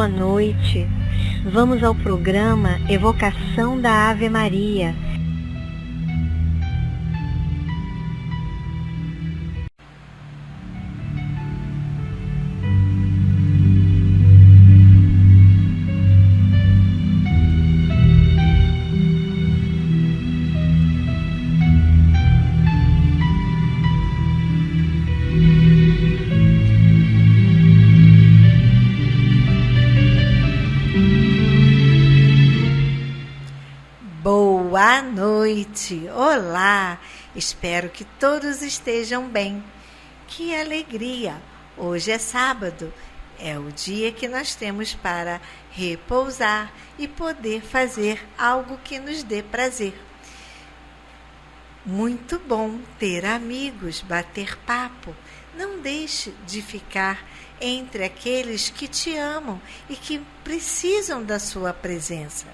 boa noite. Vamos ao programa Evocação da Ave Maria. Boa noite! Olá! Espero que todos estejam bem. Que alegria! Hoje é sábado, é o dia que nós temos para repousar e poder fazer algo que nos dê prazer. Muito bom ter amigos, bater papo. Não deixe de ficar entre aqueles que te amam e que precisam da sua presença.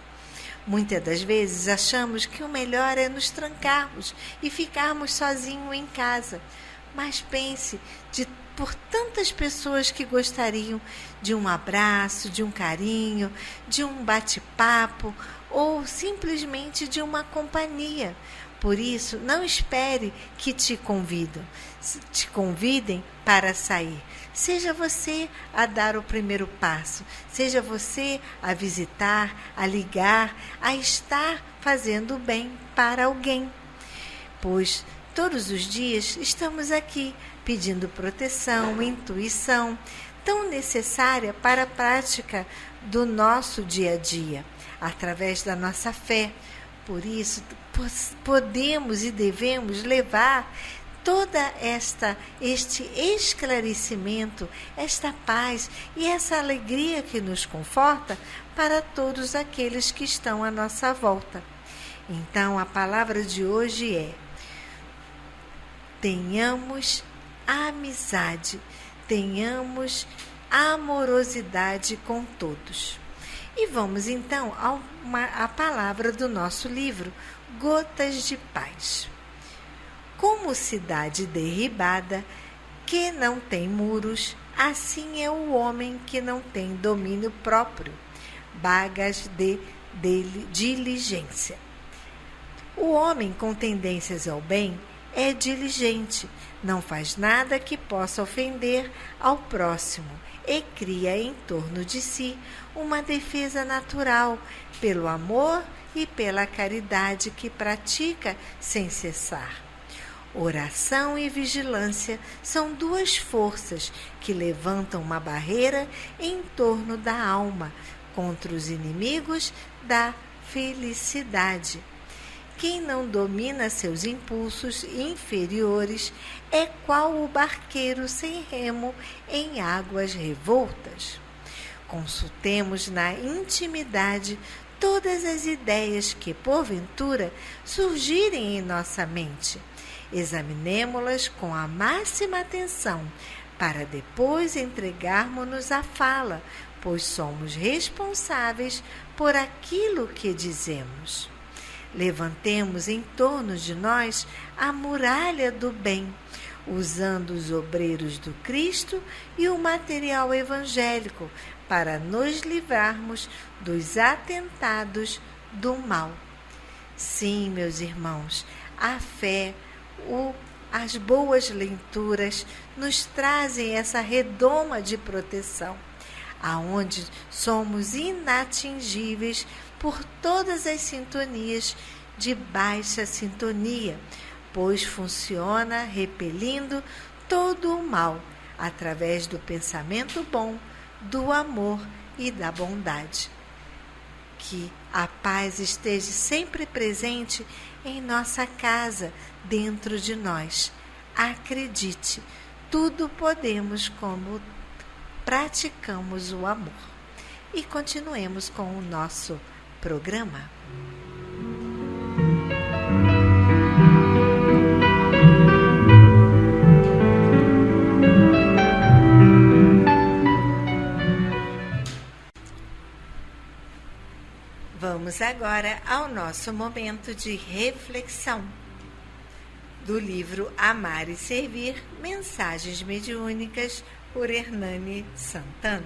Muitas das vezes achamos que o melhor é nos trancarmos e ficarmos sozinhos em casa. Mas pense por tantas pessoas que gostariam de um abraço, de um carinho, de um bate-papo ou simplesmente de uma companhia. Por isso, não espere que te convidem para sair. Seja você a dar o primeiro passo. Seja você a visitar, a ligar, a estar fazendo o bem para alguém. Pois todos os dias estamos aqui pedindo proteção, intuição, tão necessária para a prática do nosso dia a dia, através da nossa fé. Por isso, podemos e devemos levar toda este esclarecimento, esta paz e essa alegria que nos conforta para todos aqueles que estão à nossa volta. Então, a palavra de hoje é: tenhamos amizade, tenhamos amorosidade com todos. E vamos então à palavra do nosso livro, Gotas de Paz. Como cidade derribada, que não tem muros, assim é o homem que não tem domínio próprio, bagas de diligência. O homem com tendências ao bem é diligente, não faz nada que possa ofender ao próximo e cria em torno de si uma defesa natural pelo amor e pela caridade que pratica sem cessar. Oração e vigilância são duas forças que levantam uma barreira em torno da alma contra os inimigos da felicidade. Quem não domina seus impulsos inferiores é qual o barqueiro sem remo em águas revoltas. Consultemos na intimidade todas as ideias que, porventura, surgirem em nossa mente. Examinemo-las com a máxima atenção, para depois entregarmos-nos à fala, pois somos responsáveis por aquilo que dizemos. Levantemos em torno de nós a muralha do bem, usando os obreiros do Cristo e o material evangélico para nos livrarmos dos atentados do mal. Sim, meus irmãos, a fé, as boas leituras nos trazem essa redoma de proteção, aonde somos inatingíveis por todas as sintonias de baixa sintonia, pois funciona repelindo todo o mal através do pensamento bom, do amor e da bondade. Que a paz esteja sempre presente em nossa casa, dentro de nós. Acredite, tudo podemos como praticamos o amor. E continuemos com o nosso programa. Vamos agora ao nosso momento de reflexão do livro Amar e Servir, Mensagens Mediúnicas, por Hernani Santana.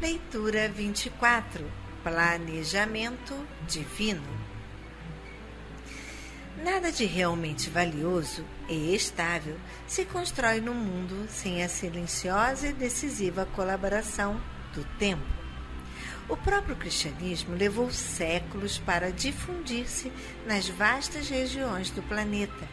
Leitura 24. Planejamento divino. Nada de realmente valioso e estável se constrói no mundo sem a silenciosa e decisiva colaboração do tempo. O próprio cristianismo levou séculos para difundir-se nas vastas regiões do planeta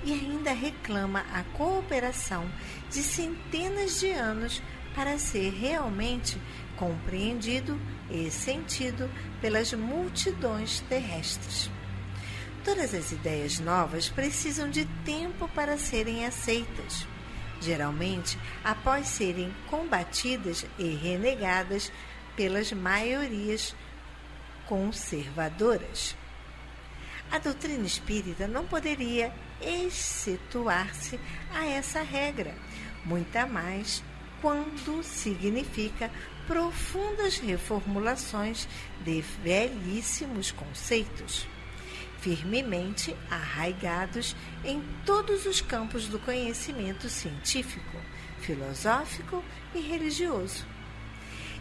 e ainda reclama a cooperação de centenas de anos para ser realmente compreendido e sentido pelas multidões terrestres. Todas as ideias novas precisam de tempo para serem aceitas, geralmente após serem combatidas e renegadas pelas maiorias conservadoras. A doutrina espírita não poderia excetuar-se a essa regra, muito mais quando significa profundas reformulações de velhíssimos conceitos, firmemente arraigados em todos os campos do conhecimento científico, filosófico e religioso.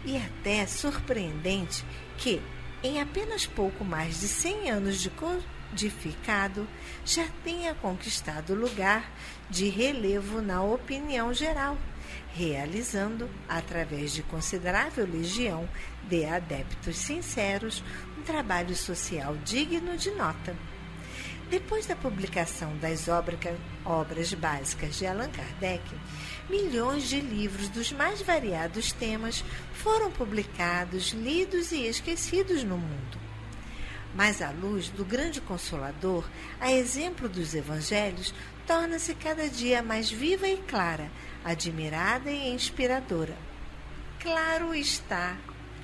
E até surpreendente que, em apenas pouco mais de 100 anos de codificado, já tenha conquistado lugar de relevo na opinião geral, realizando, através de considerável legião de adeptos sinceros, um trabalho social digno de nota. Depois da publicação das obras básicas de Allan Kardec, milhões de livros dos mais variados temas foram publicados, lidos e esquecidos no mundo. Mas a luz do grande Consolador, a exemplo dos Evangelhos, torna-se cada dia mais viva e clara, admirada e inspiradora. Claro está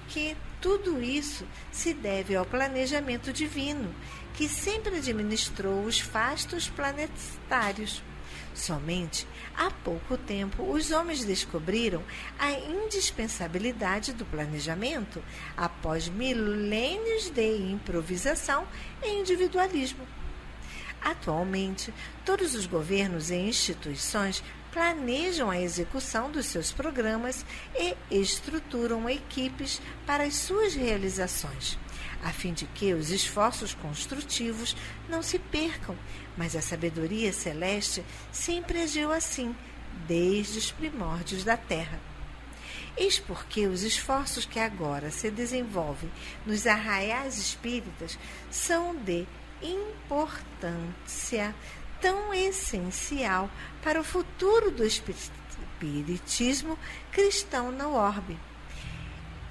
que tudo isso se deve ao planejamento divino, que sempre administrou os fastos planetários. Somente há pouco tempo os homens descobriram a indispensabilidade do planejamento após milênios de improvisação e individualismo. Atualmente, todos os governos e instituições planejam a execução dos seus programas e estruturam equipes para as suas realizações, a fim de que os esforços construtivos não se percam, mas a sabedoria celeste sempre agiu assim, desde os primórdios da Terra. Eis porque os esforços que agora se desenvolvem nos arraiais espíritas são de importância tão essencial para o futuro do espiritismo cristão na orbe.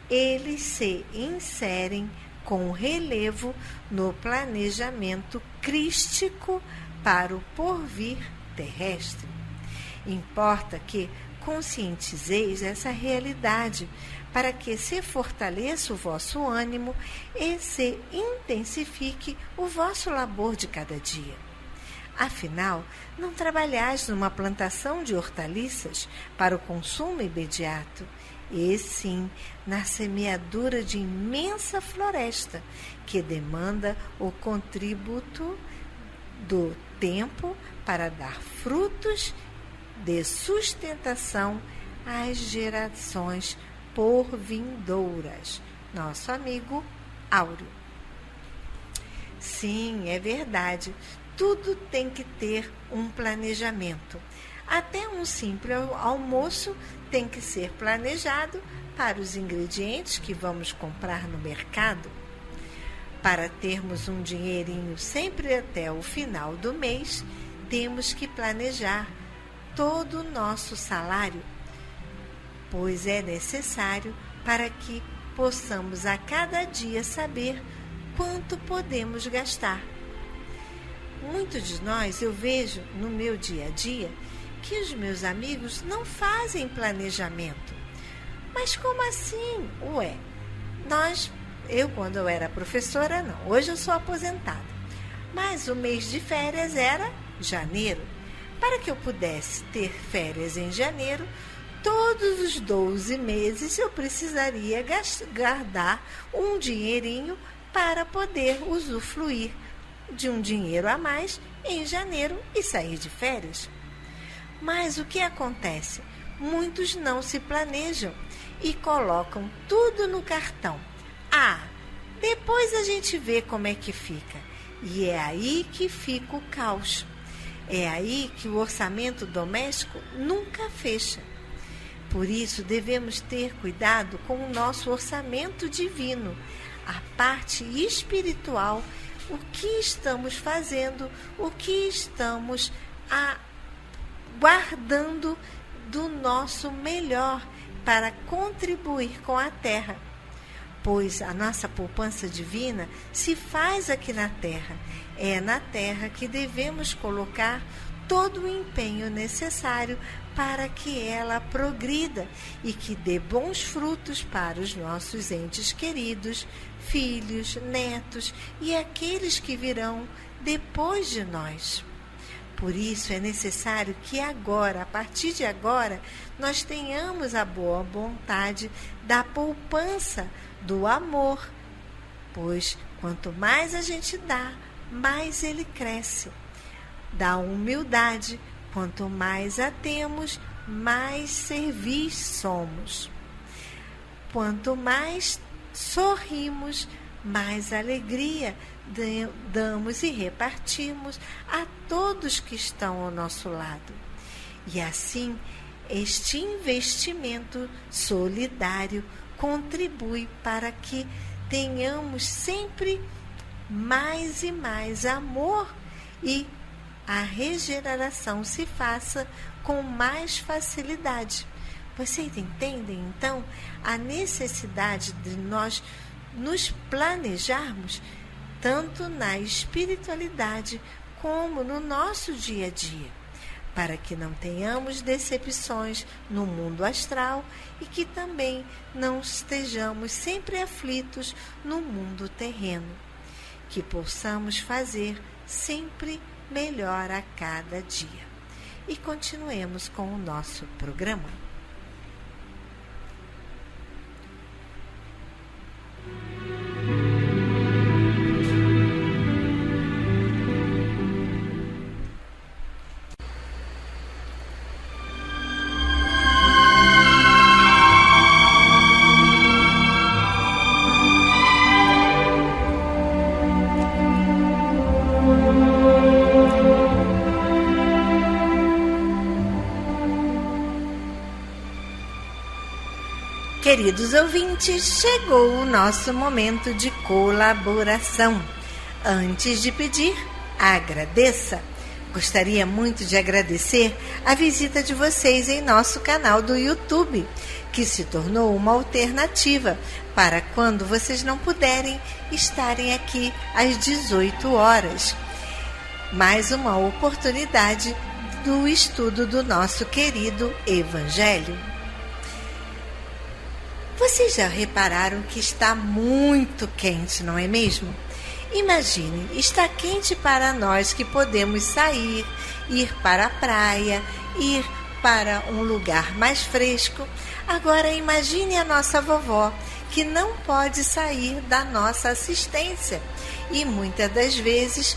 Eles se inserem com relevo no planejamento crístico para o porvir terrestre. Importa que conscientizeis essa realidade, para que se fortaleça o vosso ânimo e se intensifique o vosso labor de cada dia. Afinal, não trabalhais numa plantação de hortaliças para o consumo imediato, e sim na semeadura de imensa floresta, que demanda o contributo do tempo para dar frutos de sustentação às gerações por vindouras. Nosso amigo Áureo. Sim, é verdade. Tudo tem que ter um planejamento. Até um simples almoço tem que ser planejado para os ingredientes que vamos comprar no mercado. Para termos um dinheirinho sempre até o final do mês, temos que planejar todo o nosso salário, pois é necessário para que possamos a cada dia saber quanto podemos gastar. Muitos de nós, eu vejo no meu dia a dia, que os meus amigos não fazem planejamento. Mas como assim? Eu quando eu era professora, não. Hoje eu sou aposentada. Mas o mês de férias era janeiro. Para que eu pudesse ter férias em janeiro, todos os 12 meses eu precisaria guardar um dinheirinho para poder usufruir de um dinheiro a mais em janeiro e sair de férias. Mas o que acontece? Muitos não se planejam e colocam tudo no cartão. Depois a gente vê como é que fica. E é aí que fica o caos. É aí que o orçamento doméstico nunca fecha. Por isso, devemos ter cuidado com o nosso orçamento divino, a parte espiritual, o que estamos fazendo, o que estamos guardando do nosso melhor para contribuir com a terra. Pois a nossa poupança divina se faz aqui na terra. É na terra que devemos colocar todo o empenho necessário para que ela progrida e que dê bons frutos para os nossos entes queridos, filhos, netos e aqueles que virão depois de nós. Por isso é necessário que agora, a partir de agora, nós tenhamos a boa vontade da poupança, do amor, pois quanto mais a gente dá, mais ele cresce. Da humildade, quanto mais a temos, mais servis somos. Quanto mais sorrimos, mais alegria damos e repartimos a todos que estão ao nosso lado. E assim, este investimento solidário contribui para que tenhamos sempre mais e mais amor e a regeneração se faça com mais facilidade. Vocês entendem, então, a necessidade de nós nos planejarmos tanto na espiritualidade como no nosso dia a dia, para que não tenhamos decepções no mundo astral e que também não estejamos sempre aflitos no mundo terreno, que possamos fazer sempre melhor a cada dia. E continuemos com o nosso programa. Queridos ouvintes, chegou o nosso momento de colaboração. Antes de pedir, agradeça. Gostaria muito de agradecer a visita de vocês em nosso canal do YouTube, que se tornou uma alternativa para quando vocês não puderem estarem aqui às 18 horas. Mais uma oportunidade do estudo do nosso querido Evangelho. Vocês já repararam que está muito quente, não é mesmo? Imagine, está quente para nós que podemos sair, ir para a praia, ir para um lugar mais fresco. Agora imagine a nossa vovó, que não pode sair da nossa assistência e muitas das vezes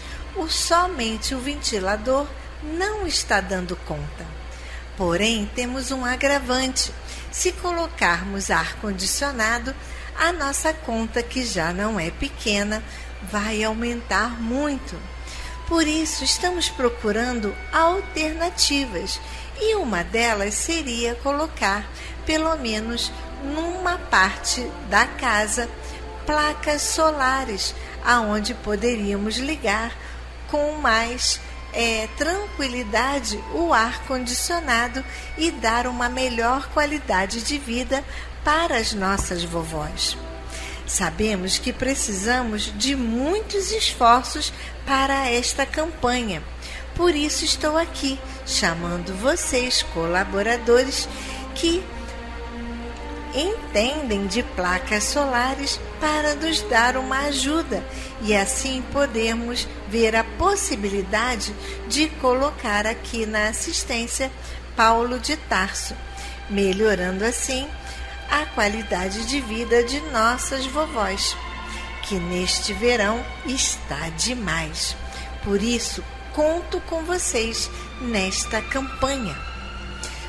somente o ventilador não está dando conta. Porém, temos um agravante. Se colocarmos ar-condicionado, a nossa conta, que já não é pequena, vai aumentar muito. Por isso, estamos procurando alternativas e uma delas seria colocar, pelo menos numa parte da casa, placas solares, aonde poderíamos ligar com mais tranquilidade o ar-condicionado e dar uma melhor qualidade de vida para as nossas vovós. Sabemos que precisamos de muitos esforços para esta campanha. Por isso estou aqui chamando vocês, colaboradores, que entendem de placas solares para nos dar uma ajuda e assim podermos ver a possibilidade de colocar aqui na assistência Paulo de Tarso, melhorando assim a qualidade de vida de nossas vovós, que neste verão está demais. Por isso, conto com vocês nesta campanha.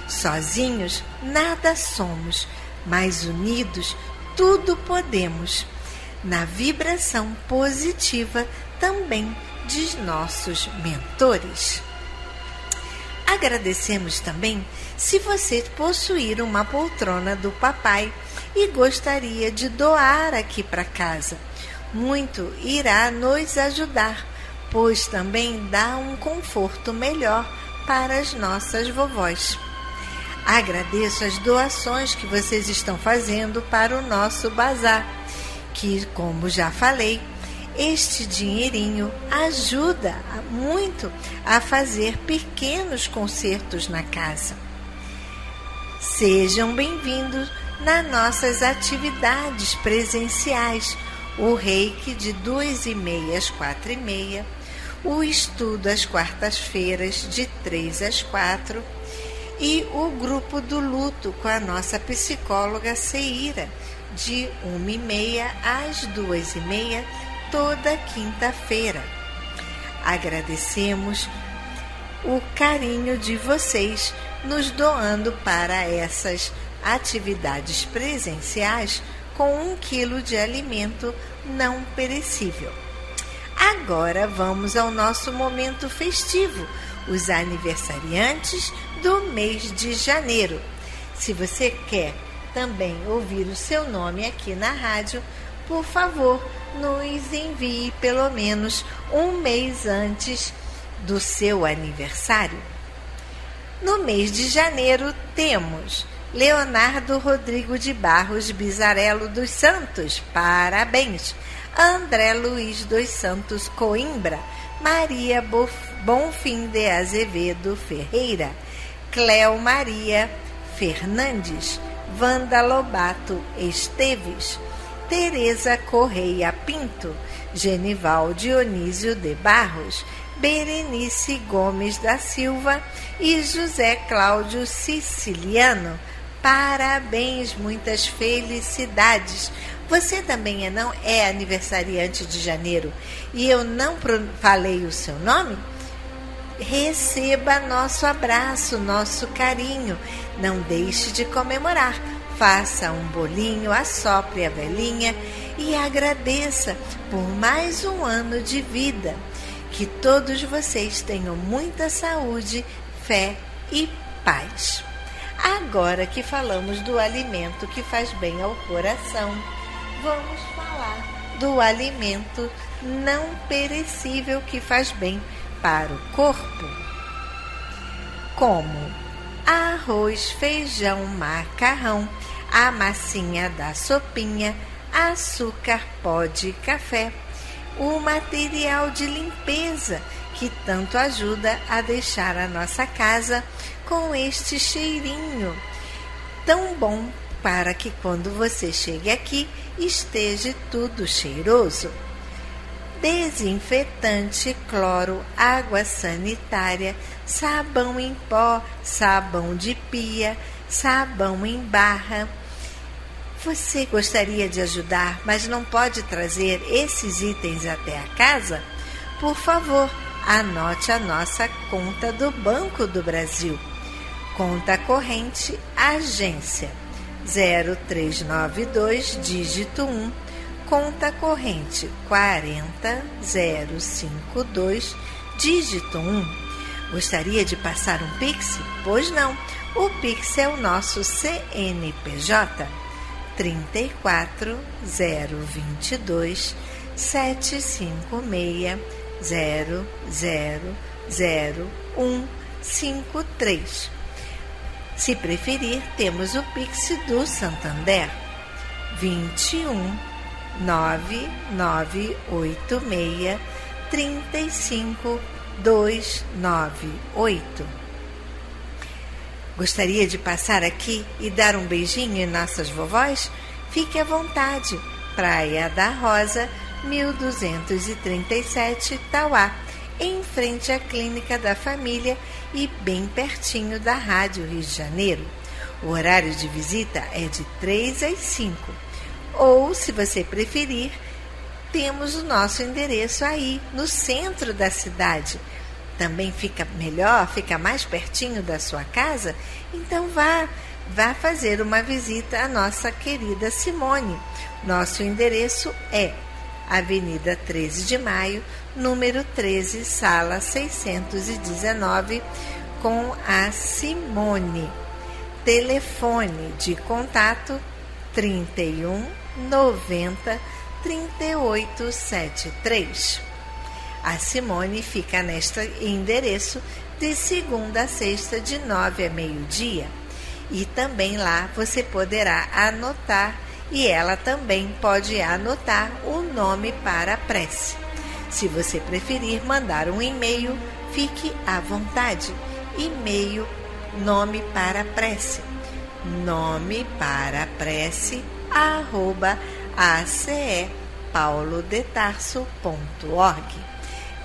Sozinhos nada somos, mas unidos tudo podemos. Na vibração positiva também de nossos mentores. Agradecemos também se você possuir uma poltrona do papai e gostaria de doar aqui para casa. Muito irá nos ajudar, pois também dá um conforto melhor para as nossas vovós. Agradeço as doações que vocês estão fazendo para o nosso bazar, que, como já falei, este dinheirinho ajuda muito a fazer pequenos concertos na casa. Sejam bem-vindos nas nossas atividades presenciais, o reiki de 2h30 às 4h30, o estudo às quartas-feiras de 3 às 4 e o grupo do luto com a nossa psicóloga Seira de 1h30 às 2h30 toda quinta-feira. Agradecemos o carinho de vocês nos doando para essas atividades presenciais com 1 quilo de alimento não perecível. Agora vamos ao nosso momento festivo, os aniversariantes do mês de janeiro. Se você quer também ouvir o seu nome aqui na rádio, por favor, nos envie pelo menos 1 mês antes do seu aniversário. No mês de janeiro temos Leonardo Rodrigo de Barros Bizarello dos Santos, parabéns. André Luiz dos Santos Coimbra, Maria Bonfim de Azevedo Ferreira, Cleo Maria Fernandes, Wanda Lobato Esteves, Tereza Correia Pinto, Genival Dionísio de Barros, Berenice Gomes da Silva e José Cláudio Siciliano. Parabéns, muitas felicidades. Você também é aniversariante de janeiro e eu não falei o seu nome? Receba nosso abraço, nosso carinho. Não deixe de comemorar. Faça um bolinho, assopre a velhinha e agradeça por mais um ano de vida. Que todos vocês tenham muita saúde, fé e paz. Agora que falamos do alimento que faz bem ao coração, vamos falar do alimento não perecível que faz bem para o corpo, como arroz, feijão, macarrão, a massinha da sopinha, açúcar, pó de café, o material de limpeza que tanto ajuda a deixar a nossa casa com este cheirinho tão bom para que quando você chegue aqui esteja tudo cheiroso. Desinfetante, cloro, água sanitária, sabão em pó, sabão de pia, sabão em barra. Você gostaria de ajudar, mas não pode trazer esses itens até a casa? Por favor, anote a nossa conta do Banco do Brasil. Conta corrente, agência 0392, dígito 1, conta corrente 40052, dígito 1. Gostaria de passar um Pix? Pois não, o Pix é o nosso CNPJ 34022 756 000153. Se preferir, temos o Pix do Santander 21 9986 35 298. Gostaria de passar aqui e dar um beijinho em nossas vovós? Fique à vontade. Praia da Rosa, 1237, Tauá, em frente à Clínica da Família e bem pertinho da Rádio Rio de Janeiro. O horário de visita é de 3 às 5. Ou, se você preferir, temos o nosso endereço aí, no centro da cidade. também fica melhor, fica mais pertinho da sua casa, então vá fazer uma visita à nossa querida Simone. Nosso endereço é Avenida 13 de Maio, número 13, sala 619, com a Simone. Telefone de contato 31 90 3873. A Simone fica neste endereço de segunda a sexta, de 9 a meio-dia. E também lá você poderá anotar, e ela também pode anotar o nome para a prece. Se você preferir mandar um e-mail, fique à vontade. E-mail, nome para a prece. Nome para a prece, @acepaulodetarso.org.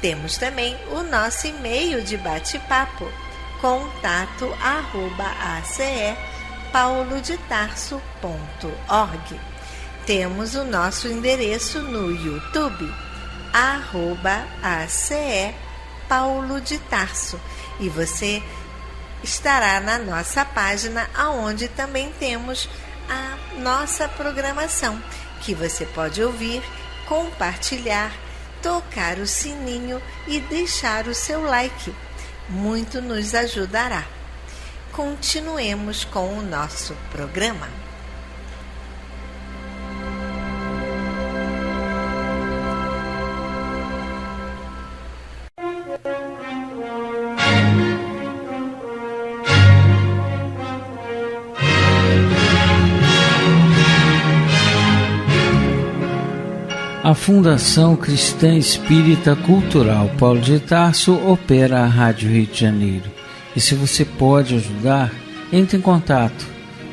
Temos também o nosso e-mail de bate-papo, contato @acepaulodetarso.org. Temos o nosso endereço no YouTube, @acepaulodetarso, e você estará na nossa página, aonde também temos a nossa programação, que você pode ouvir, compartilhar, tocar o sininho e deixar o seu like. Muito nos ajudará. Continuemos com o nosso programa. A Fundação Cristã Espírita Cultural Paulo de Tarso opera a Rádio Rio de Janeiro. E se você pode ajudar, entre em contato.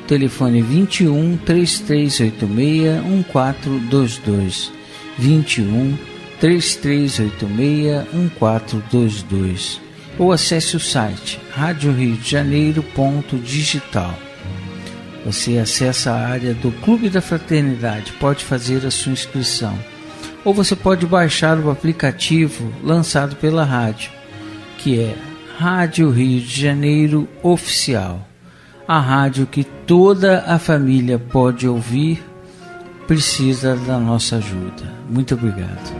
Telefone 21 3386 1422. 21 3386 1422. Ou acesse o site radioriodejaneiro.digital. Você acessa a área do Clube da Fraternidade, pode fazer a sua inscrição. Ou você pode baixar o aplicativo lançado pela rádio, que é Rádio Rio de Janeiro Oficial. A rádio que toda a família pode ouvir, precisa da nossa ajuda. Muito obrigado.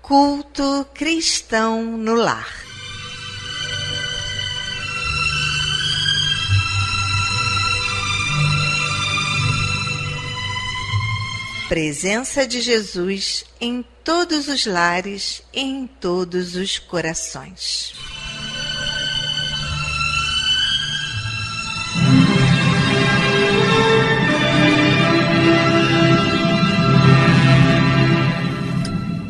Culto cristão no lar. Presença de Jesus em todos os lares e em todos os corações.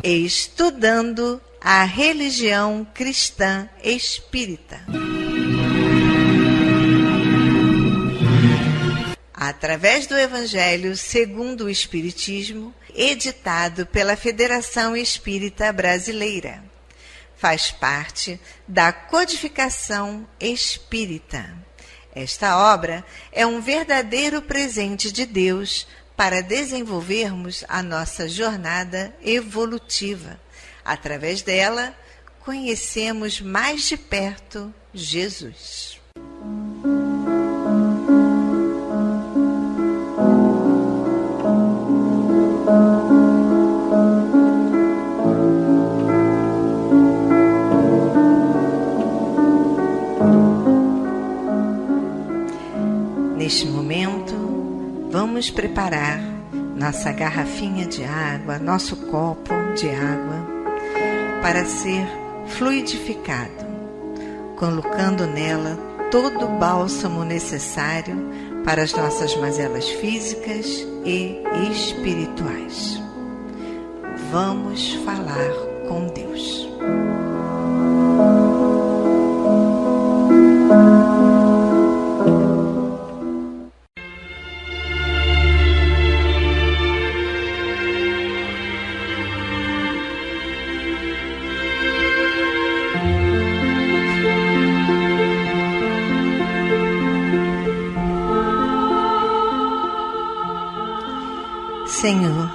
Estudando a religião cristã espírita. Através do Evangelho segundo o Espiritismo, editado pela Federação Espírita Brasileira. Faz parte da Codificação Espírita. Esta obra é um verdadeiro presente de Deus para desenvolvermos a nossa jornada evolutiva. Através dela, conhecemos mais de perto Jesus. Neste momento, vamos preparar nossa garrafinha de água, nosso copo de água, para ser fluidificado, colocando nela todo o bálsamo necessário para as nossas mazelas físicas e espirituais. Vamos falar com Deus. Senhor,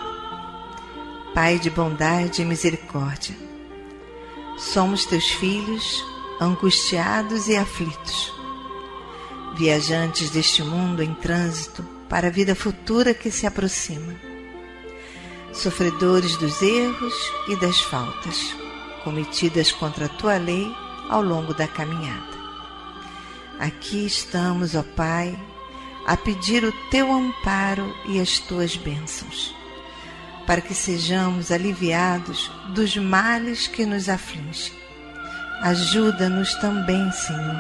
Pai de bondade e misericórdia, somos teus filhos, angustiados e aflitos, viajantes deste mundo em trânsito para a vida futura que se aproxima, sofredores dos erros e das faltas cometidas contra a tua lei ao longo da caminhada. Aqui estamos, ó Pai, a pedir o teu amparo e as tuas bênçãos, para que sejamos aliviados dos males que nos afligem. Ajuda-nos também, Senhor,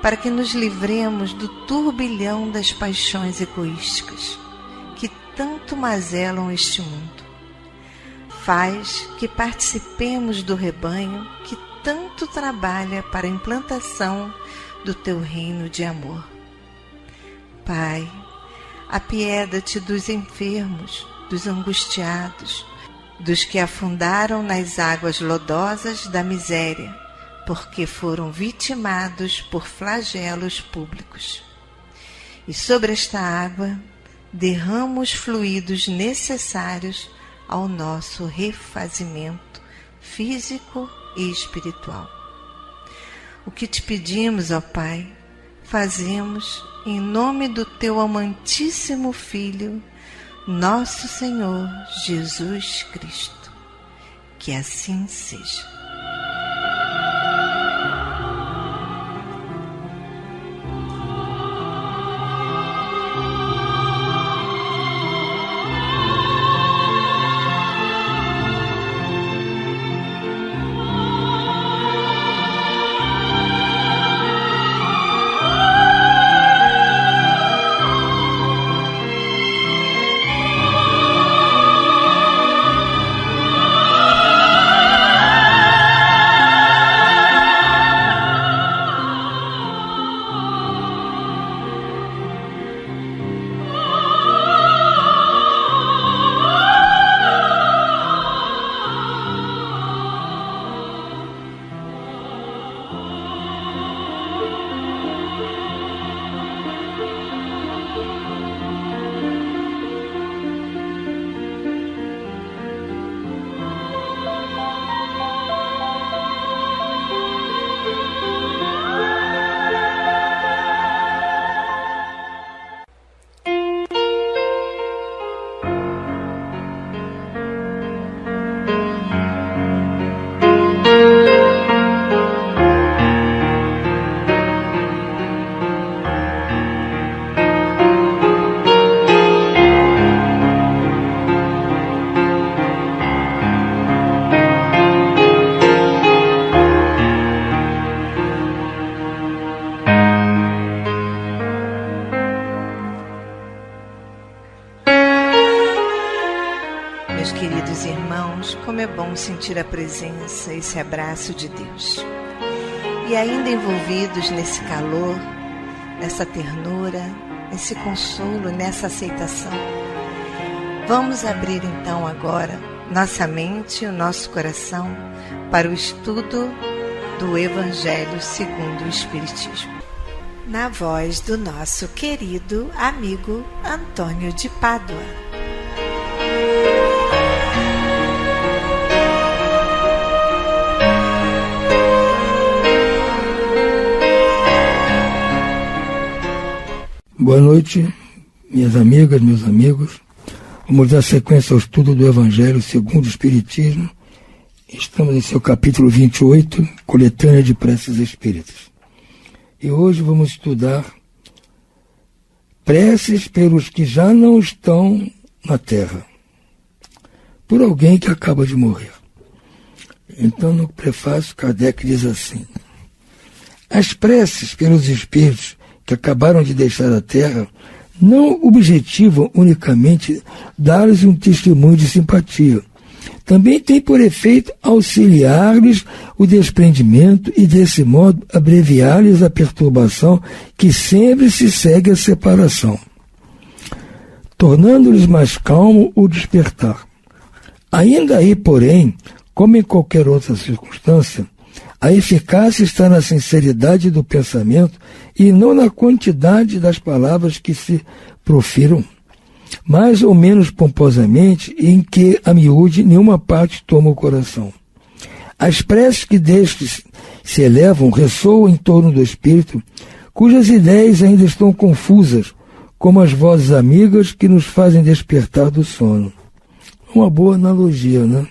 para que nos livremos do turbilhão das paixões egoísticas que tanto mazelam este mundo. Faz que participemos do rebanho que tanto trabalha para a implantação do teu reino de amor. Pai, apieda-te dos enfermos, dos angustiados, dos que afundaram nas águas lodosas da miséria, porque foram vitimados por flagelos públicos. E sobre esta água derrama os fluidos necessários ao nosso refazimento físico e espiritual. O que te pedimos, ó Pai, fazemos em nome do teu amantíssimo Filho, nosso Senhor Jesus Cristo. Que assim seja. Meus queridos irmãos, como é bom sentir a presença, esse abraço de Deus. E ainda envolvidos nesse calor, nessa ternura, nesse consolo, nessa aceitação, vamos abrir então agora nossa mente e o nosso coração para o estudo do Evangelho segundo o Espiritismo, na voz do nosso querido amigo Antônio de Pádua. Boa noite, minhas amigas, meus amigos. Vamos dar sequência ao estudo do Evangelho segundo o Espiritismo. Estamos em seu capítulo 28, Coletânea de Preces Espíritas. E hoje vamos estudar preces pelos que já não estão na Terra, por alguém que acaba de morrer. Então, no prefácio, Kardec diz assim: as preces pelos espíritos que acabaram de deixar a Terra não objetivam unicamente dar-lhes um testemunho de simpatia. Também tem por efeito auxiliar-lhes o desprendimento e, desse modo, abreviar-lhes a perturbação que sempre se segue à separação, tornando-lhes mais calmo o despertar. Ainda aí, porém, como em qualquer outra circunstância, a eficácia está na sinceridade do pensamento e não na quantidade das palavras que se profiram. mais ou menos pomposamente, e em que, a miúde, nenhuma parte toma o coração. As preces que destes se elevam ressoam em torno do espírito, cujas ideias ainda estão confusas, como as vozes amigas que nos fazem despertar do sono. Uma boa analogia, né?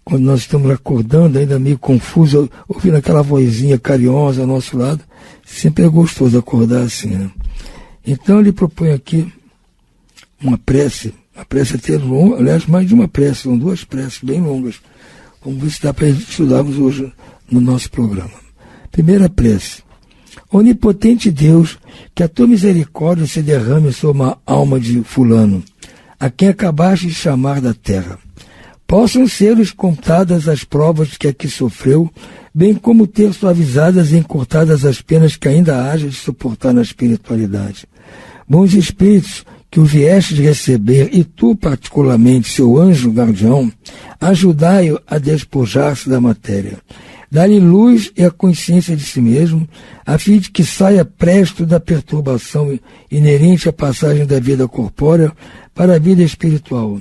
Quando nós estamos acordando, ainda meio confuso, ouvindo aquela vozinha carinhosa ao nosso lado, sempre é gostoso acordar assim, né? Então ele propõe aqui uma prece, a prece até longa, aliás, mais de uma prece, são 2 preces bem longas. Vamos ver se dá para estudarmos hoje no nosso programa. Primeira prece. Onipotente Deus, que a tua misericórdia se derrame sobre a alma de fulano, a quem acabaste de chamar da terra. Possam ser-lhes contadas as provas que aqui sofreu, bem como ter suavizadas e encurtadas as penas que ainda haja de suportar na espiritualidade. Bons espíritos, que o vieste de receber, e tu particularmente, seu anjo guardião, ajudai-o a despojar-se da matéria. Dá-lhe luz e a consciência de si mesmo, a fim de que saia presto da perturbação inerente à passagem da vida corpórea para a vida espiritual.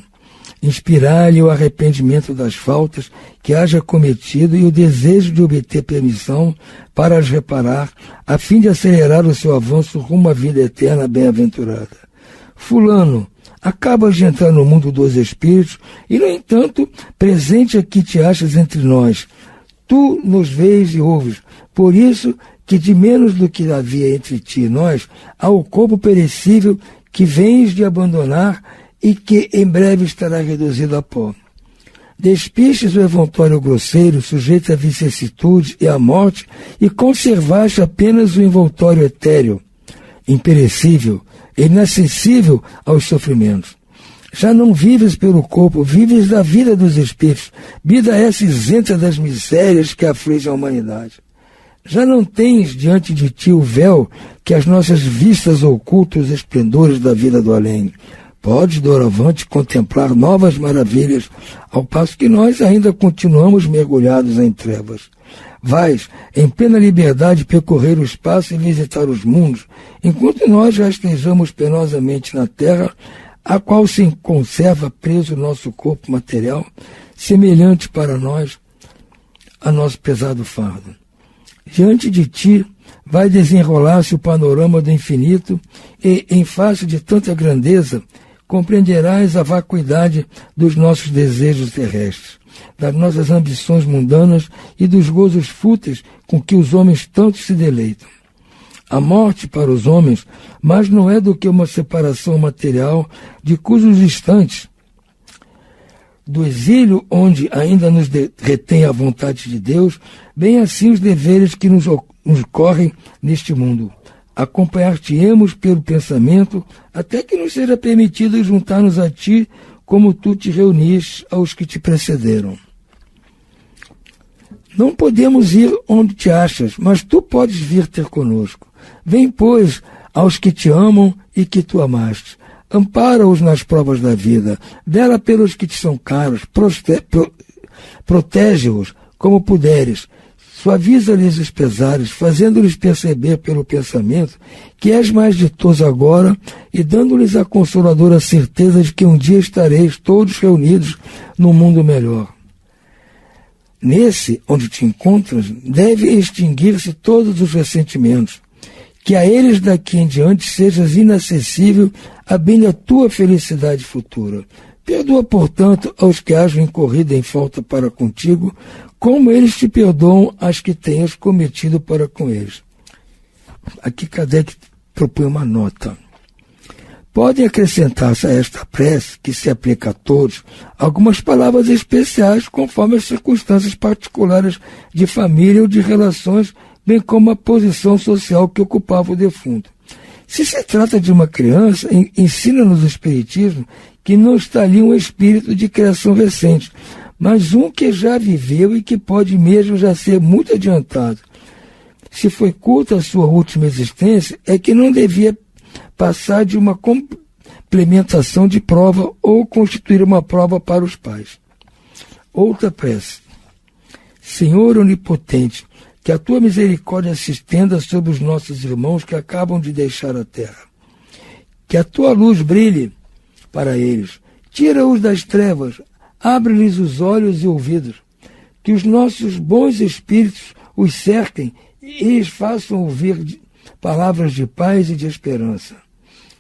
Inspirar-lhe o arrependimento das faltas que haja cometido e o desejo de obter permissão para as reparar, a fim de acelerar o seu avanço rumo à vida eterna bem-aventurada. Fulano, acabas de entrar no mundo dos espíritos e, no entanto, presente aqui te achas entre nós. Tu nos vês e ouves, por isso que de menos do que havia entre ti e nós, há o corpo perecível que vens de abandonar e que em breve estará reduzido a pó. Despistes o evantório grosseiro, sujeito à vicissitude e à morte, e conservaste apenas o envoltório etéreo, imperecível, inacessível aos sofrimentos. Já não vives pelo corpo, vives da vida dos espíritos, vida essa isenta das misérias que afligem a humanidade. Já não tens diante de ti o véu que as nossas vistas ocultam os esplendores da vida do além. Podes, doravante, contemplar novas maravilhas, ao passo que nós ainda continuamos mergulhados em trevas. Vais, em plena liberdade, percorrer o espaço e visitar os mundos, enquanto nós já estejamos penosamente na terra, a qual se conserva preso o nosso corpo material, semelhante para nós a nosso pesado fardo. Diante de ti vai desenrolar-se o panorama do infinito e, em face de tanta grandeza, compreenderás a vacuidade dos nossos desejos terrestres, das nossas ambições mundanas e dos gozos fúteis com que os homens tanto se deleitam. A morte para os homens mais não é do que uma separação material de cujos instantes, do exílio onde ainda nos retém a vontade de Deus, bem assim os deveres que nos correm neste mundo. Acompanhar-te-emos pelo pensamento, até que nos seja permitido juntar-nos a ti, como tu te reuniste aos que te precederam. Não podemos ir onde te achas, mas tu podes vir ter conosco. Vem, pois, aos que te amam e que tu amaste. Ampara-os nas provas da vida, vela pelos que te são caros, protege-os como puderes, suaviza-lhes os pesares, fazendo-lhes perceber pelo pensamento que és mais ditoso agora e dando-lhes a consoladora certeza de que um dia estareis todos reunidos num mundo melhor. Nesse, onde te encontras, deve extinguir-se todos os ressentimentos, que a eles daqui em diante sejas inacessível a bem da tua felicidade futura. Perdoa, portanto, aos que hajam incorrido em falta para contigo, como eles te perdoam as que tenhas cometido para com eles. Aqui Kardec propõe uma nota. Podem acrescentar-se a esta prece, que se aplica a todos, algumas palavras especiais conforme as circunstâncias particulares de família ou de relações, bem como a posição social que ocupava o defunto. Se se trata de uma criança, ensina-nos o Espiritismo que não está ali um espírito de criação recente, mas um que já viveu e que pode mesmo já ser muito adiantado. Se foi curta a sua última existência, é que não devia passar de uma complementação de prova ou constituir uma prova para os pais. Outra prece. Senhor onipotente, que a tua misericórdia se estenda sobre os nossos irmãos que acabam de deixar a terra. Que a tua luz brilhe para eles. Tira-os das trevas, abre-lhes os olhos e ouvidos. Que os nossos bons espíritos os cerquem e lhes façam ouvir palavras de paz e de esperança.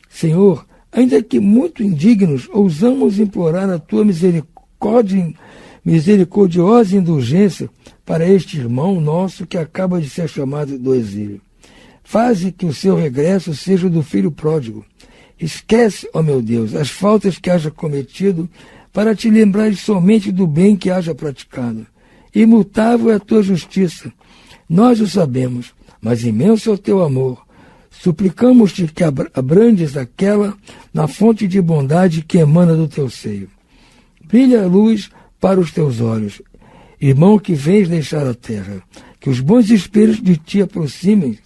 Senhor, ainda que muito indignos, ousamos implorar a tua misericordiosa indulgência para este irmão nosso que acaba de ser chamado do exílio. Faze que o seu regresso seja do filho pródigo. Esquece, ó meu Deus, as faltas que haja cometido, para te lembrares somente do bem que haja praticado. Imutável é a tua justiça. Nós o sabemos, mas imenso é o teu amor. Suplicamos-te que abrandes aquela na fonte de bondade que emana do teu seio. Brilha a luz para os teus olhos, irmão que vens deixar a terra. Que os bons espíritos de ti aproximem,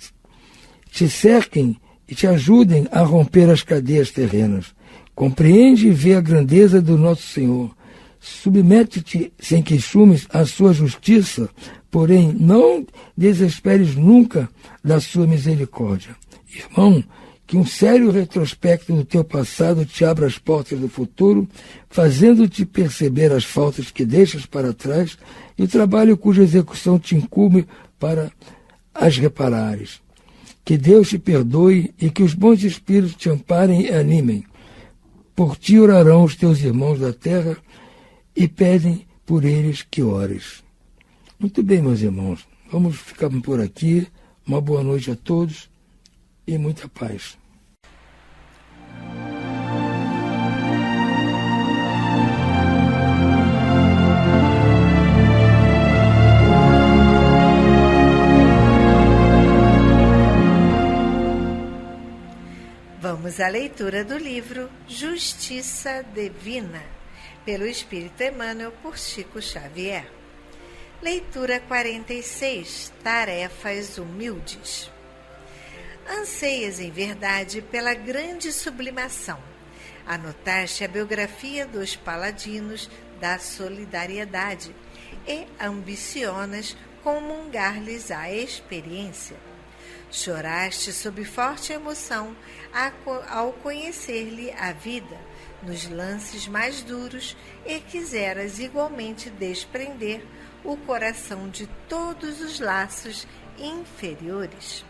te cerquem e te ajudem a romper as cadeias terrenas. Compreende e vê a grandeza do nosso Senhor. Submete-te sem queixumes à sua justiça, porém não desesperes nunca da sua misericórdia. Irmão, que um sério retrospecto do teu passado te abra as portas do futuro, fazendo-te perceber as faltas que deixas para trás e o trabalho cuja execução te incumbe para as reparares. Que Deus te perdoe e que os bons espíritos te amparem e animem. Por ti orarão os teus irmãos da terra e pedem por eles que ores. Muito bem, meus irmãos, vamos ficar por aqui. Uma boa noite a todos e muita paz. Vamos à leitura do livro Justiça Divina, pelo Espírito Emmanuel, por Chico Xavier. Leitura 46, Tarefas Humildes. Anseias em verdade pela grande sublimação. Anotaste a biografia dos paladinos da solidariedade e ambicionas comungar-lhes a experiência. Choraste sob forte emoção ao conhecer-lhe a vida nos lances mais duros e quiseras igualmente desprender o coração de todos os laços inferiores.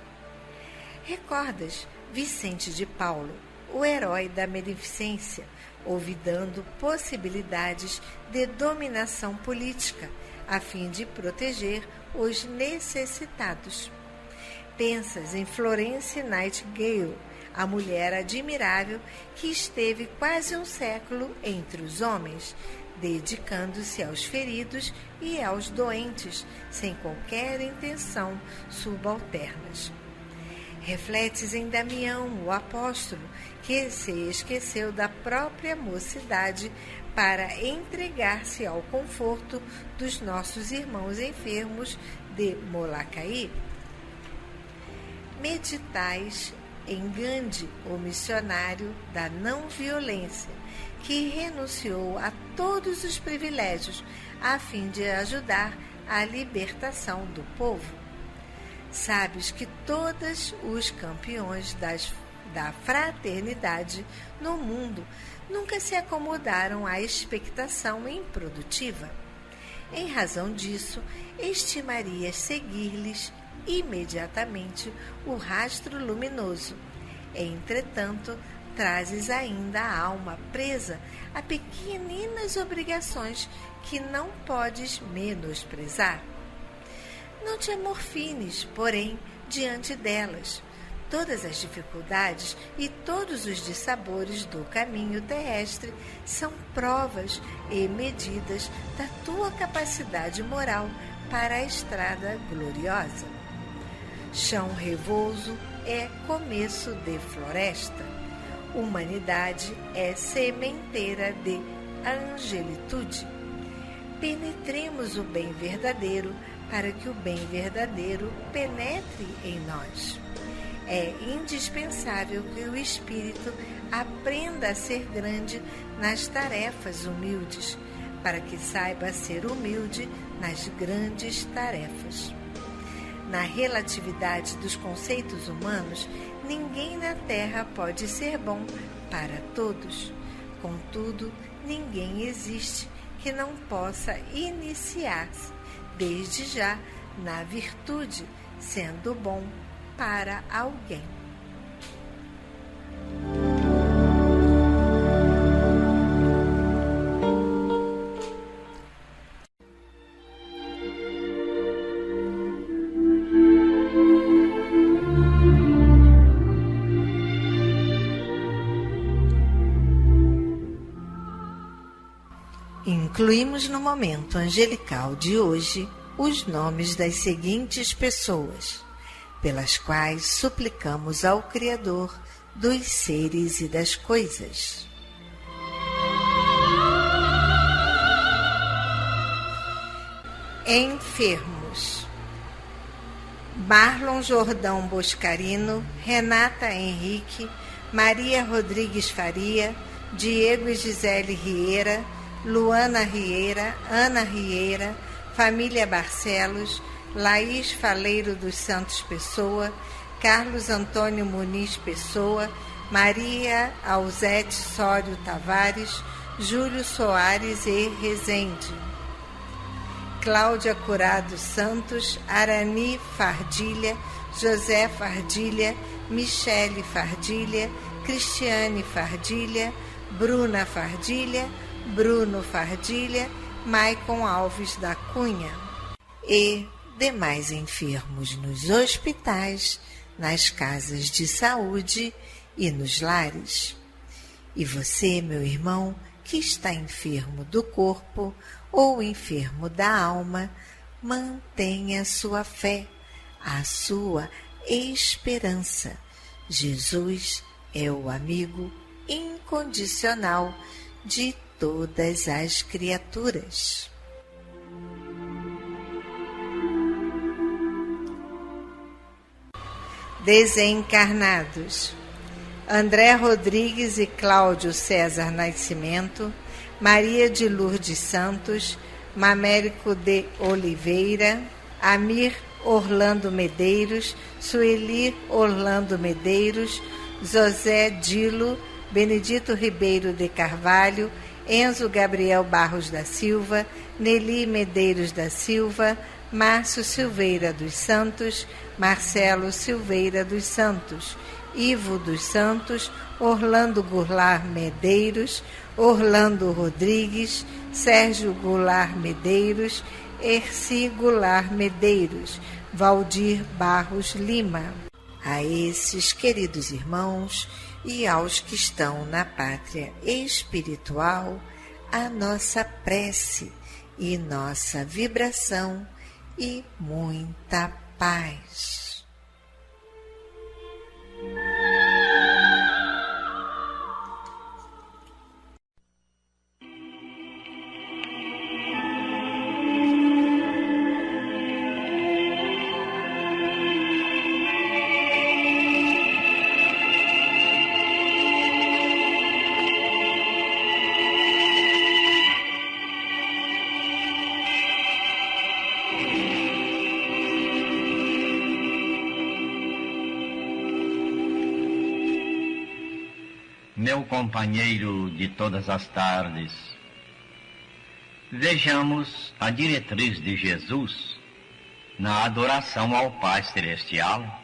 Recordas Vicente de Paulo, o herói da beneficência, olvidando possibilidades de dominação política, a fim de proteger os necessitados. Pensas em Florence Nightingale, a mulher admirável que esteve quase um século entre os homens, dedicando-se aos feridos e aos doentes, sem qualquer intenção subalternas. Refletes em Damião, o apóstolo, que se esqueceu da própria mocidade para entregar-se ao conforto dos nossos irmãos enfermos de Molokai. Meditais em Gandhi, o missionário da não-violência, que renunciou a todos os privilégios a fim de ajudar a libertação do povo. Sabes que todos os campeões da fraternidade no mundo nunca se acomodaram à expectação improdutiva. Em razão disso, estimarias seguir-lhes imediatamente o rastro luminoso. Entretanto, trazes ainda a alma presa a pequeninas obrigações que não podes menosprezar. Não te amorfines, porém, diante delas. Todas as dificuldades e todos os dissabores do caminho terrestre são provas e medidas da tua capacidade moral para a estrada gloriosa. Chão revoso é começo de floresta. Humanidade é sementeira de angelitude. Penetremos o bem verdadeiro para que o bem verdadeiro penetre em nós. É indispensável que o espírito aprenda a ser grande nas tarefas humildes, para que saiba ser humilde nas grandes tarefas. Na relatividade dos conceitos humanos, ninguém na terra pode ser bom para todos. Contudo, ninguém existe que não possa iniciar-se, desde já, na virtude, sendo bom para alguém. Incluímos no momento angelical de hoje os nomes das seguintes pessoas, pelas quais suplicamos ao Criador dos seres e das coisas. Enfermos: Marlon Jordão Boscarino, Renata Henrique, Maria Rodrigues Faria, Diego e Gisele Rieira, Luana Rieira, Ana Rieira, família Barcelos, Laís Faleiro dos Santos Pessoa, Carlos Antônio Muniz Pessoa, Maria Alzete Sório Tavares, Júlio Soares e Rezende, Cláudia Curado Santos, Arani Fardilha, José Fardilha, Michele Fardilha, Cristiane Fardilha, Bruna Fardilha, Bruno Fardilha, Maicon Alves da Cunha e demais enfermos nos hospitais, nas casas de saúde e nos lares. E você, meu irmão, que está enfermo do corpo ou enfermo da alma, mantenha a sua fé, a sua esperança. Jesus é o amigo incondicional de todas as criaturas. Desencarnados: André Rodrigues e Cláudio César Nascimento, Maria de Lourdes Santos, Mamérico de Oliveira, Amir Orlando Medeiros, Sueli Orlando Medeiros, José Dilo, Benedito Ribeiro de Carvalho, Enzo Gabriel Barros da Silva, Nelly Medeiros da Silva, Márcio Silveira dos Santos, Marcelo Silveira dos Santos, Ivo dos Santos, Orlando Goulart Medeiros, Orlando Rodrigues, Sérgio Goulart Medeiros, Erci Goulart Medeiros, Valdir Barros Lima. A esses queridos irmãos e aos que estão na pátria espiritual, a nossa prece e nossa vibração e muita paz. Meu companheiro de todas as tardes, vejamos a diretriz de Jesus na adoração ao Pai Celestial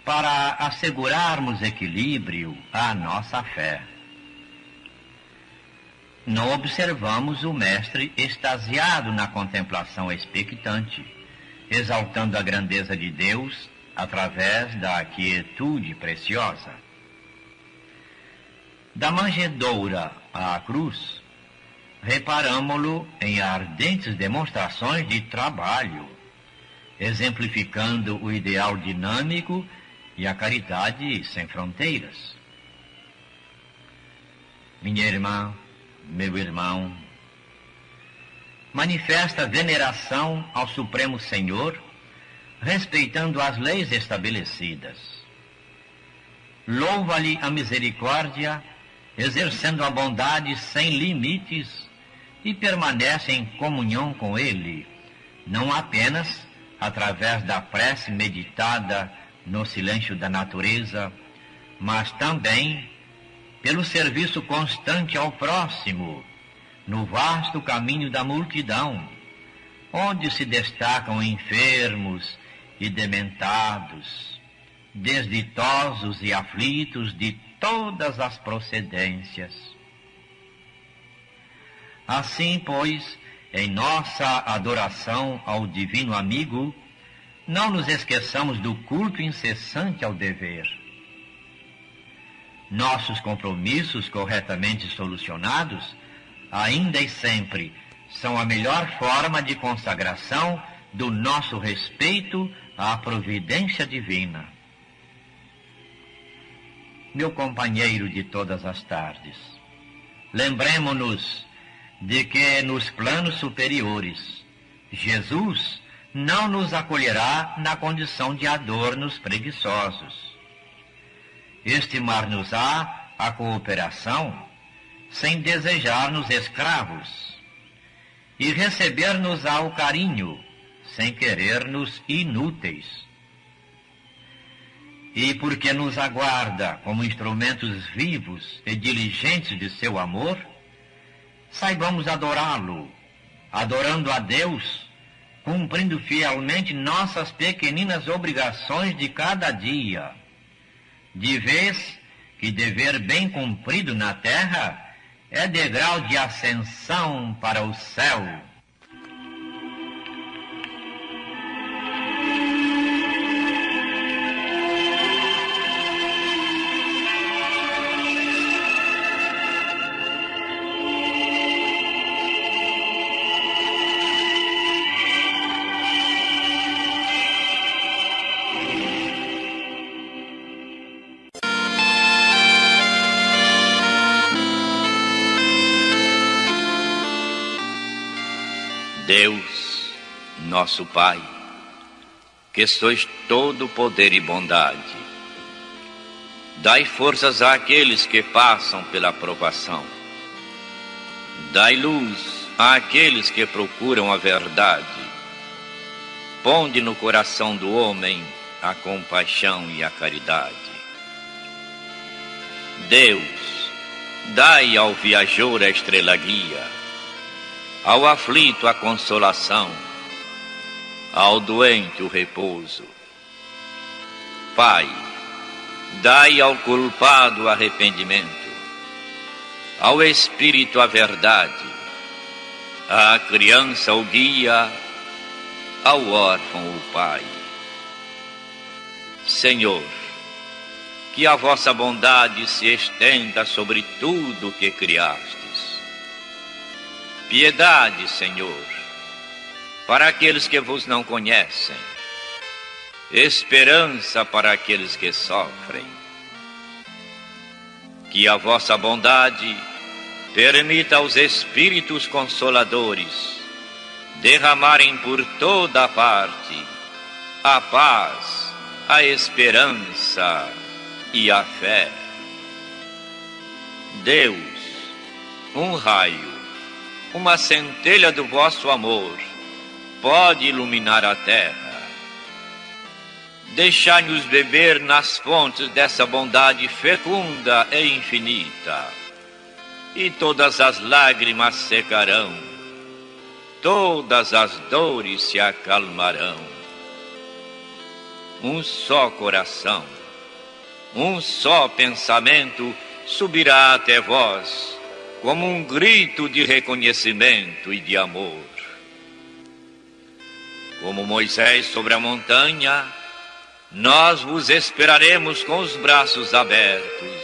para assegurarmos equilíbrio à nossa fé. Não observamos o Mestre extasiado na contemplação expectante, exaltando a grandeza de Deus através da quietude preciosa. Da manjedoura à cruz, reparamo-lo em ardentes demonstrações de trabalho, exemplificando o ideal dinâmico e a caridade sem fronteiras. Minha irmã, meu irmão, manifesta veneração ao Supremo Senhor, respeitando as leis estabelecidas. Louva-lhe a misericórdia, exercendo a bondade sem limites, e permanece em comunhão com Ele, não apenas através da prece meditada no silêncio da natureza, mas também pelo serviço constante ao próximo, no vasto caminho da multidão, onde se destacam enfermos e dementados, desditosos e aflitos de todas as procedências. Assim, pois, em nossa adoração ao Divino Amigo, não nos esqueçamos do culto incessante ao dever. Nossos compromissos corretamente solucionados, ainda e sempre, são a melhor forma de consagração do nosso respeito à providência divina. Meu companheiro de todas as tardes, lembremo-nos de que nos planos superiores, Jesus não nos acolherá na condição de adornos preguiçosos. Estimar-nos-á a cooperação sem desejar-nos escravos, e receber-nos-á o carinho sem querer-nos inúteis. E porque nos aguarda como instrumentos vivos e diligentes de seu amor, saibamos adorá-lo, adorando a Deus, cumprindo fielmente nossas pequeninas obrigações de cada dia, de vez que dever bem cumprido na terra é degrau de ascensão para o céu. Deus, nosso Pai, que sois todo poder e bondade, dai forças àqueles que passam pela provação, dai luz àqueles que procuram a verdade, ponde no coração do homem a compaixão e a caridade. Deus, dai ao viajor a estrela guia, ao aflito a consolação, ao doente o repouso. Pai, dai ao culpado arrependimento, ao espírito a verdade, à criança o guia, ao órfão o pai. Senhor, que a vossa bondade se estenda sobre tudo o que criastes. Piedade, Senhor, para aqueles que vos não conhecem, esperança para aqueles que sofrem. Que a vossa bondade permita aos Espíritos Consoladores derramarem por toda a parte a paz, a esperança e a fé. Deus, um raio, uma centelha do vosso amor pode iluminar a terra. Deixai-nos beber nas fontes dessa bondade fecunda e infinita, e todas as lágrimas secarão, todas as dores se acalmarão. Um só coração, um só pensamento subirá até vós, como um grito de reconhecimento e de amor. Como Moisés sobre a montanha, nós vos esperaremos com os braços abertos.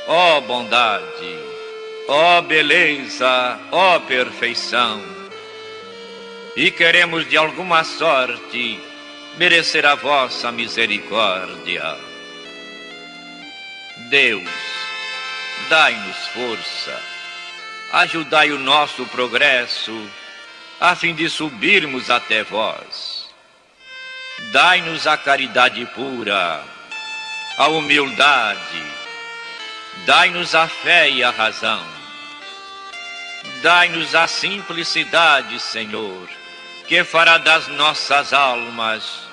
Ó bondade, ó beleza, ó perfeição! E queremos de alguma sorte merecer a vossa misericórdia. Deus, dai-nos força, ajudai o nosso progresso, a fim de subirmos até vós. Dai-nos a caridade pura, a humildade, dai-nos a fé e a razão. Dai-nos a simplicidade, Senhor, que fará das nossas almas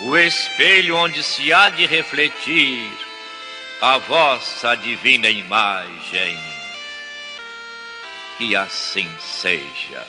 o espelho onde se há de refletir a vossa divina imagem. Que assim seja.